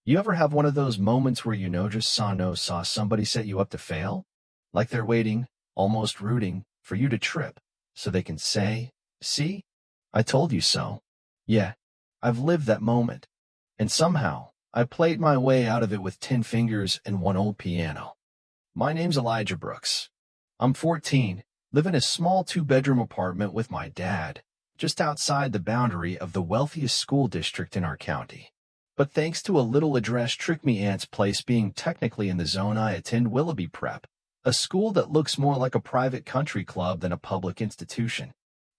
You ever have one of those moments where just saw somebody set you up to fail? Like they're waiting, almost rooting, for you to trip, so they can say, "See? I told you so." Yeah, I've lived that moment. And somehow, I played my way out of it with 10 fingers and one old piano. My name's Elijah Brooks. I'm 14, live in a small two-bedroom apartment with my dad, just outside the boundary of the wealthiest school district in our county. But thanks to a little address trick me aunt's place being technically in the zone, I attend Willoughby Prep, a school that looks more like a private country club than a public institution.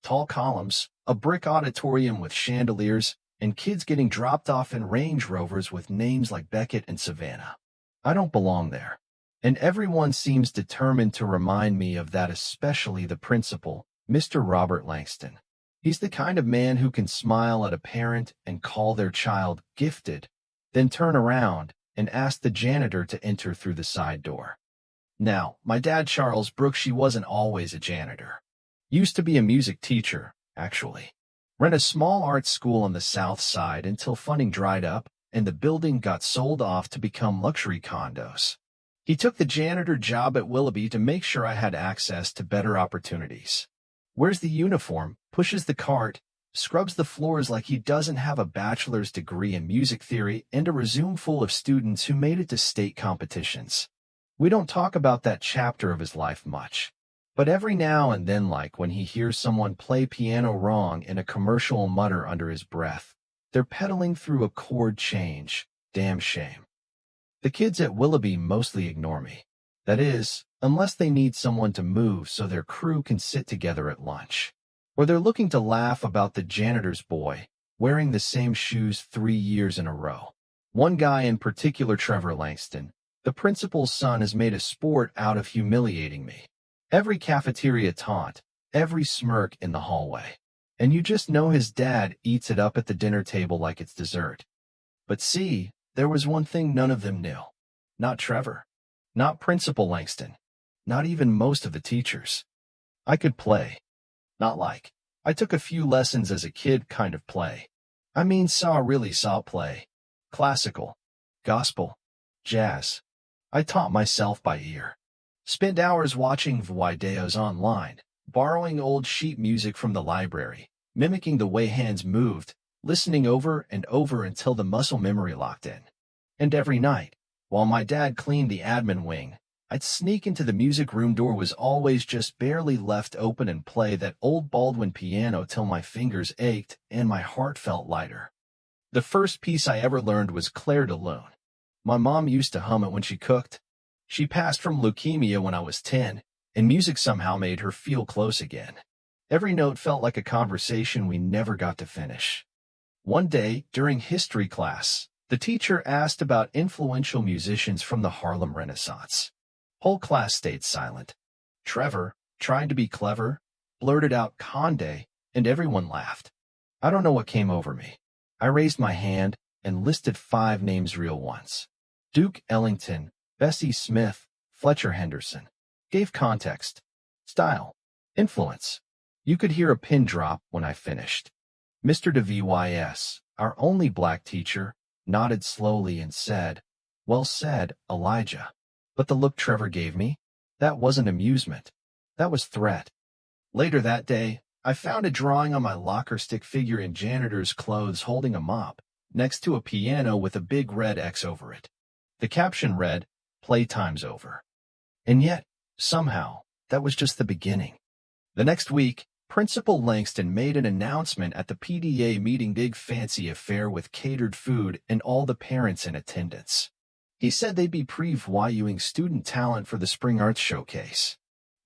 Tall columns, a brick auditorium with chandeliers, and kids getting dropped off in Range Rovers with names like Beckett and Savannah. I don't belong there. And everyone seems determined to remind me of that, especially the principal, Mr. Robert Langston. He's the kind of man who can smile at a parent and call their child gifted, then turn around and ask the janitor to enter through the side door. Now, my dad, Charles Brooks, he wasn't always a janitor. Used to be a music teacher, actually. Ran a small art school on the south side until funding dried up and the building got sold off to become luxury condos. He took the janitor job at Willoughby to make sure I had access to better opportunities. Wears the uniform, pushes the cart, scrubs the floors like he doesn't have a bachelor's degree in music theory and a resume full of students who made it to state competitions. We don't talk about that chapter of his life much. But every now and then, like when he hears someone play piano wrong in a commercial, mutter under his breath, "They're pedaling through a chord change. Damn shame." The kids at Willoughby mostly ignore me. That is, unless they need someone to move so their crew can sit together at lunch. Or they're looking to laugh about the janitor's boy, wearing the same shoes 3 years in a row. One guy in particular, Trevor Langston, the principal's son, has made a sport out of humiliating me. Every cafeteria taunt, every smirk in the hallway. And you just know his dad eats it up at the dinner table like it's dessert. But see, there was one thing none of them knew. Not Trevor. Not Principal Langston. Not even most of the teachers. I could play. Not like. I took a few lessons as a kid kind of play. I mean really saw play. Classical. Gospel. Jazz. I taught myself by ear. Spent hours watching videos online, borrowing old sheet music from the library, mimicking the way hands moved, listening over and over until the muscle memory locked in. And every night, while my dad cleaned the admin wing, I'd sneak into the music room. Door was always just barely left open and play that old Baldwin piano till my fingers ached and my heart felt lighter. The first piece I ever learned was Claire de Lune. My mom used to hum it when she cooked. She passed from leukemia when I was 10, and music somehow made her feel close again. Every note felt like a conversation we never got to finish. One day, during history class, the teacher asked about influential musicians from the Harlem Renaissance. Whole class stayed silent. Trevor, trying to be clever, blurted out Conde, and everyone laughed. I don't know what came over me. I raised my hand and listed 5 names, real ones. Duke Ellington, Bessie Smith, Fletcher Henderson. Gave context, style, influence. You could hear a pin drop when I finished. Mr. DeVys, our only black teacher, nodded slowly and said, "Well said, Elijah." But the look Trevor gave me, that wasn't amusement. That was threat. Later that day, I found a drawing on my locker, stick figure in janitor's clothes holding a mop, next to a piano with a big red X over it. The caption read, "Playtime's over." And yet, somehow, that was just the beginning. The next week, Principal Langston made an announcement at the PDA meeting, big fancy affair with catered food and all the parents in attendance. He said they'd be previewing student talent for the Spring Arts Showcase.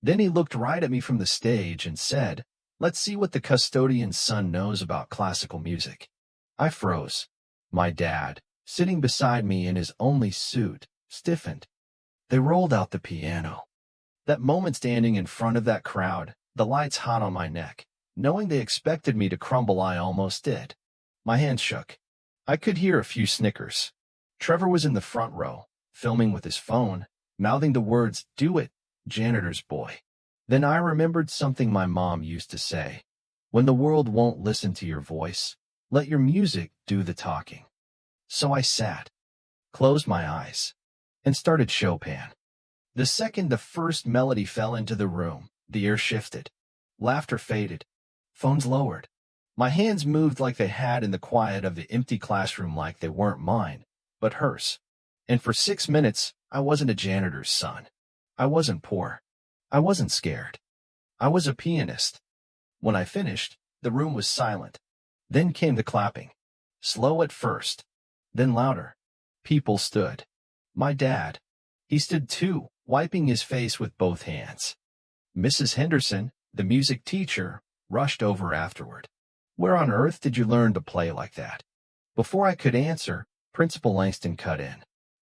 Then he looked right at me from the stage and said, "Let's see what the custodian's son knows about classical music." I froze. My dad, sitting beside me in his only suit, stiffened. They rolled out the piano. That moment standing in front of that crowd, the lights hot on my neck, knowing they expected me to crumble, I almost did. My hands shook. I could hear a few snickers. Trevor was in the front row, filming with his phone, mouthing the words, "Do it, janitor's boy." Then I remembered something my mom used to say. When the world won't listen to your voice, let your music do the talking. So I sat. closed my eyes, and started Chopin. The second the first melody fell into the room, the air shifted. Laughter faded. Phones lowered. My hands moved like they had in the quiet of the empty classroom, like they weren't mine, but hers. And for 6 minutes, I wasn't a janitor's son. I wasn't poor. I wasn't scared. I was a pianist. When I finished, the room was silent. Then came the clapping. Slow at first, then louder. People stood. My dad. He stood too, wiping his face with both hands. Mrs. Henderson, the music teacher, rushed over afterward. Where on earth did you learn to play like that? Before I could answer, Principal Langston cut in.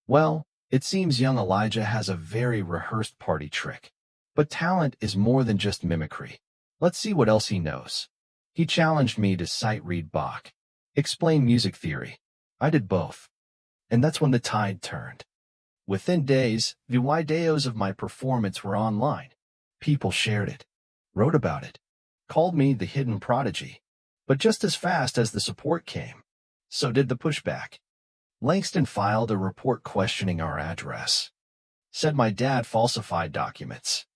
Well, it seems young Elijah has a very rehearsed party trick. But talent is more than just mimicry. Let's see what else he knows. He challenged me to sight-read Bach, explain music theory. I did both. And that's when the tide turned. Within days, the videos of my performance were online. People shared it, wrote about it, called me the hidden prodigy. But just as fast as the support came, so did the pushback. Langston filed a report questioning our address. Said my dad falsified documents.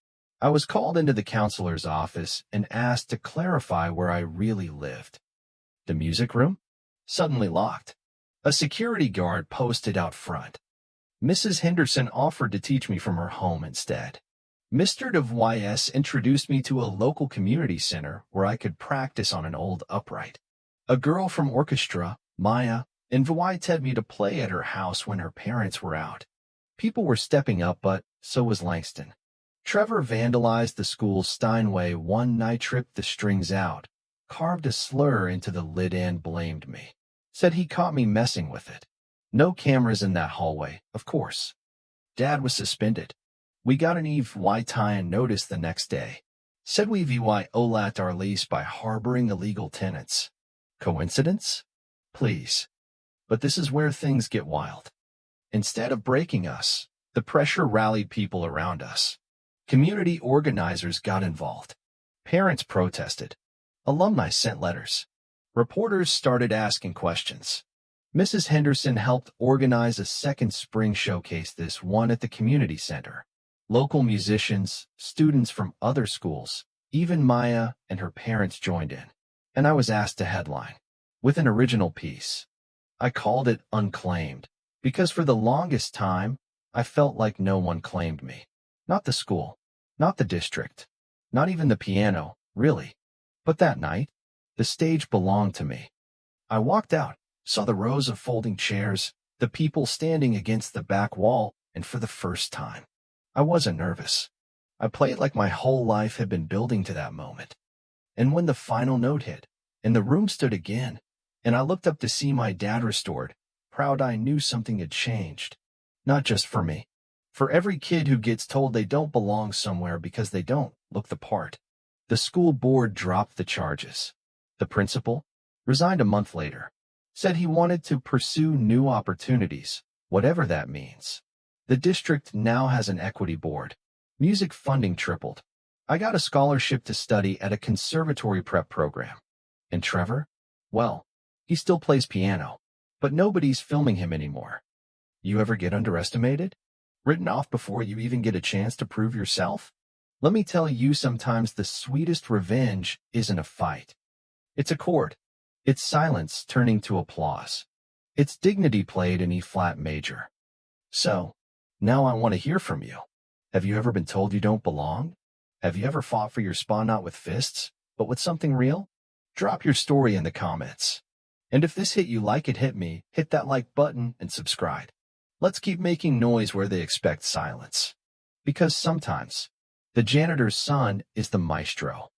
I was called into the counselor's office and asked to clarify where I really lived. The music room? Suddenly locked. A security guard posted out front. Mrs. Henderson offered to teach me from her home instead. Mr. DeVries introduced me to a local community center where I could practice on an old upright. A girl from orchestra, Maya, invited me to play at her house when her parents were out. People were stepping up, but so was Langston. Trevor vandalized the school's Steinway one night, tripped the strings out, carved a slur into the lid and blamed me. Said he caught me messing with it. No cameras in that hallway, of course. Dad was suspended. We got an EY notice the next day. Said we violated our lease by harboring illegal tenants. Coincidence? Please. But this is where things get wild. Instead of breaking us, the pressure rallied people around us. Community organizers got involved. Parents protested. Alumni sent letters. Reporters started asking questions. Mrs. Henderson helped organize a second spring showcase, this one at the community center. Local musicians, students from other schools, even Maya and her parents joined in. And I was asked to headline with an original piece. I called it Unclaimed because for the longest time, I felt like no one claimed me. Not the school, not the district, not even the piano, really. But that night, the stage belonged to me. I walked out, saw the rows of folding chairs, the people standing against the back wall, and for the first time, I wasn't nervous. I played like my whole life had been building to that moment. And when the final note hit, and the room stood again, and I looked up to see my dad restored, proud, I knew something had changed. Not just for me. For every kid who gets told they don't belong somewhere because they don't look the part. The school board dropped the charges. The principal resigned a month later. Said he wanted to pursue new opportunities, whatever that means. The district now has an equity board. Music funding tripled. I got a scholarship to study at a conservatory prep program. And Trevor? Well, he still plays piano, but nobody's filming him anymore. You ever get underestimated? Written off before you even get a chance to prove yourself? Let me tell you, sometimes the sweetest revenge isn't a fight. It's a chord. It's silence turning to applause. It's dignity played in E-flat major. So, now I want to hear from you. Have you ever been told you don't belong? Have you ever fought for your spot not with fists, but with something real? Drop your story in the comments. And if this hit you like it hit me, hit that like button and subscribe. Let's keep making noise where they expect silence. Because sometimes, the janitor's son is the maestro.